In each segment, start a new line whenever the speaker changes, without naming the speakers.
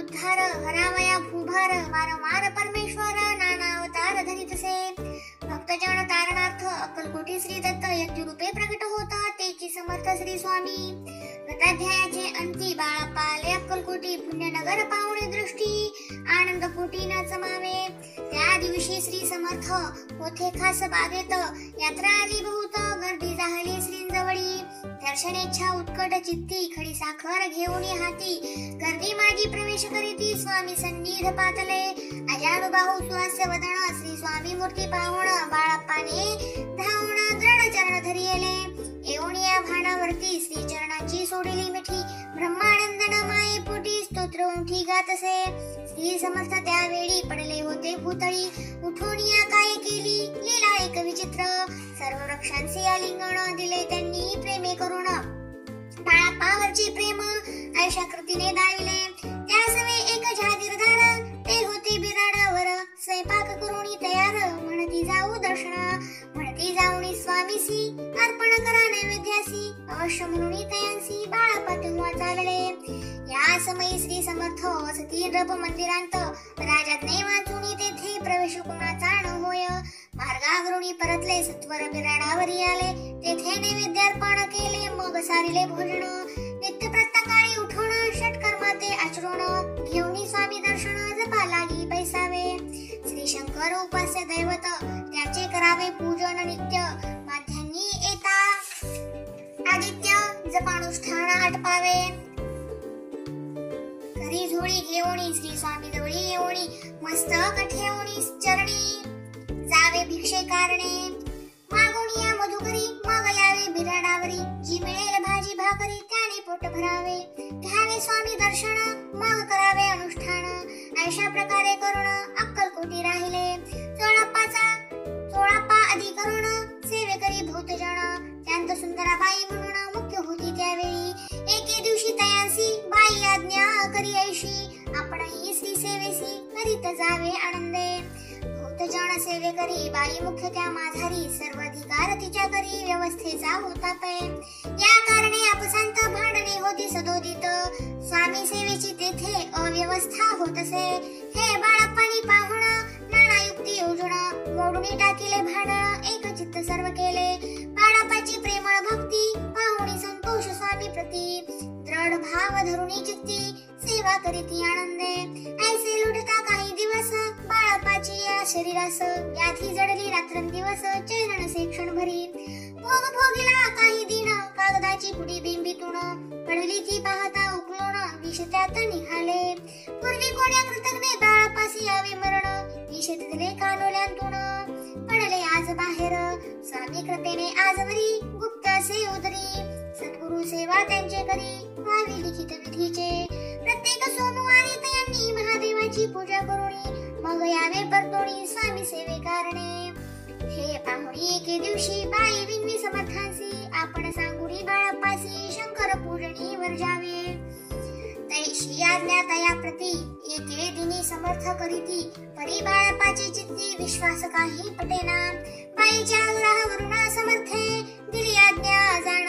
उद्धार हरावया भूभार वारंवार परमेश्वर नाना अवतार धरितसे भक्तजन तारणार्थ अक्कलकोटी श्री दत्त यज्ञ रूपे प्रकट होता तेची समर्थ श्री स्वामी गताध्यायाचे अंती बाळप्पा आले अक्कलकोटी पुण्यनगर पाहुणे दृष्टी आनंद कोटी न चमावे त्या दिवशी श्री समर्थ होते खास बागेत यात्रा आली बहुत गर्दी झाली श्रींजवळी दर्शनेच्छा उत्कट चित्ती खडी साखर घेऊन हाती गर्दी माझी प्रवेश करीती स्वामी सन्निध पातले अजानुबाहू सुहास्य वदन श्री स्वामी मूर्ती पाहुण बाळप्पाने धावण दृढ चरण धरिले येऊन या भानावरती श्री चरणाची सोडली मिठी ब्रह्मानंदन माये पोटी स्तोत्र उठी गातसे श्री समर्थ त्यावेळी पडले होते भूतळी उठून या काय केली लीला एक विचित्र सर्व वृक्षांचे आलिंगन दिले त्यांनी प्रेमे करून बाळप्पावरची प्रेम अशा कृतीने दाविले त्या सवे एक जागीरदार ते होते बिराडावर स्वयंपाक करून तयार म्हणती जाऊ दर्शना म्हणती जाऊनी स्वामीसी अर्पण करा नैवेद्यासी अवश्य म्हणून तयांसी बाळप्पा तेव्हा चालले या समयी श्री समर्थ वसती रब मंदिरांत राजाज्ञे वाचून तेथे प्रवेश कोणाचा न होय मार्गावरून परतले सत्वर बिराडावरी आले तेथे नैवेद्यार्पण केले मग सारिले भोजन नित्य प्रत्यकाळी उठून षटकर्माते आचरण घेऊन स्वामी दर्शन जपा लागी बैसावे श्री शंकर उपास्य दैवत त्याचे करावे पूजन नित्य माध्यांनी येता आदित्य जपानुष्ठान आटपावे घरी झोळी घेऊन श्री स्वामी जवळी येऊन मस्तक ठेवून चरणी जावे भिक्षे कारणे मागून या मधुकरी मग यावे बिराडावरी जी मिळेल भाजी भाकरी त्याने पोट भरावे घ्यावे स्वामी दर्शन मग करावे अनुष्ठान अशा प्रकारे करून अक्कलकोटी राहिले चोळाप्पा आदी करून सेवेकरी भोतजन त्यांत सुंदराबाई म्हणून मुख्य होती त्यावेळी एके दिवशी तयांसी बाई आज्ञा करी ऐशी आपणही श्री सेवेसी करीत जावे आनंदे भोतजन सेवेकरी बाई मुख्य त्या माझारी सर्व अधिकार तिच्या करी व्यवस्थेचा होता पै या कारणे आपसांत भांडणे होती सदोदित स्वामी सेवेची तेथे अव्यवस्था होतसे हे बाळप्पानी पाहुण नाना युक्ती योजना मोडून टाकिले भांडण एक चित्त सर्व केले बाळप्पाची प्रेमळ भक्ती पाहुणी संतोष स्वामी प्रती दृढ भाव धरुणी चित्ती सेवा करीती आनंदे ऐसे लुटता काही दिवस बाळप्पाची या शरीरास याथी जडली रात्रंदिवस चैन नसे क्षणभरी भोग भोगिला काही दिन कागदाची पुडी बिंबीतून पडली ती पाहता उकळून विष त्यात निघाले पूर्वी कोण्या कृतज्ञे बाळप्पासी यावे मरण विष दिले कानोल्यांतून पडले आज बाहेर स्वामी कृपेने आजवरी गुप्त असे उदरी सद्गुरु सेवा त्यांचे करी व्हावी लिखित विधीचे प्रत्येक सोमवारी त्यांनी महादेवाची पूजा करून मग यावे परतोणी स्वामी सेवे कारणे हे पाहुणी एके दिवशी बाई विनवी समर्थांसी आपण सांगुनी बाळप्पासी शंकर पूजनी वर्जावे तैशी आज्ञा तया प्रती एके दिनी समर्थ करीती परी बाळप्पाची चित्ती विश्वास काही पटेना बाईच्या आग्रहावरून समर्थे दिली आज्ञा जाण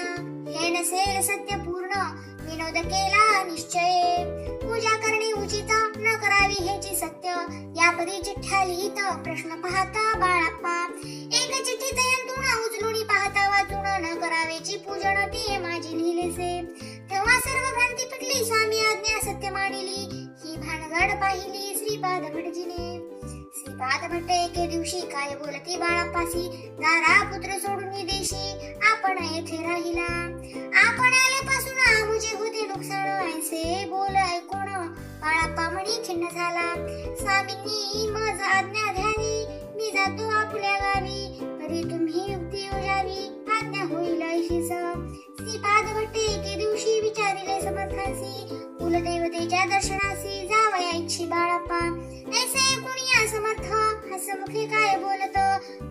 हे नसेल सत्य पूर्ण विनोद केला निश्चय पूजा करणे उचित न करावी हेची सत्य या परी चिठ्ठ्या लिहित प्रश्न पाहता बाळप्पा एक चिठ्ठी तयंतून उचलून पाहता वाचून न करावेची पूजन ती माझी लिहिलेसे तेव्हा सर्व भ्रांती पिटली स्वामी आज्ञा सत्य मानिली ही भानगड पाहिली श्रीपाद भटजीने श्रीपाद भट्ट एके दिवशी काय बोलती बाळप्पासी दारा पुत्र सोडून विदेशी आपण येथे राहिला आपण आल्यापासून आमुचे होते नुकसान ऐसे बोल ऐकून बाळप्पा म्हणी खिन्न झाला स्वामींनी मज आज्ञा द्यावी मी जातो आपल्या गावी तरी तुम्ही युक्ती योजावी आज्ञा होईल ऐशीच श्रीपाद भट्ट एके दिवशी विचारिले समर्थांसी कुलदेवतेच्या दर्शनासी जावयाची बाळप्पा ऐसे कुणी समर्थ हसमुखे काय बोलत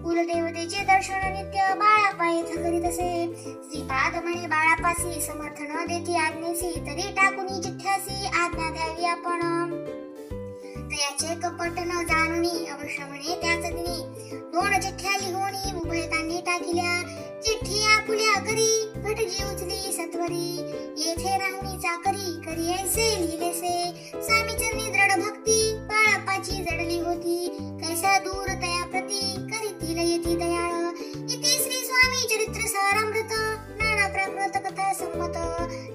कुलदेवतेचे दर्शन नित्य बाळप्पा येथे करीत असे श्रीपाद म्हणे बाळप्पासी समर्थ न देती आज्ञेसी तरी टाकुनी चिठ्ठ्यासी आज्ञा द्यावी आपण तयाचे कपट न जाणुनी अवश्य म्हणे त्याच दिनी दोन चिठ्ठ्या लिहून उभयतांनी टाकिल्या चिठ्ठी आपुल्या करी भटजी उचली सत्वरी येथे राहुनी चाकरी करी ऐसे लिहिलेसे स्वामी श्री चरित्र सारामृत नाना प्राकृत कथा संमत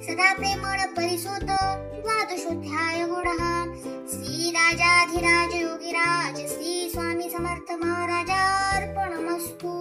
सदा प्रेमळ परिसोत द्वादशोऽध्याय गुणः श्री राजाधिराज योगिराज श्री स्वामी समर्थ महाराजार्पणमस्तु।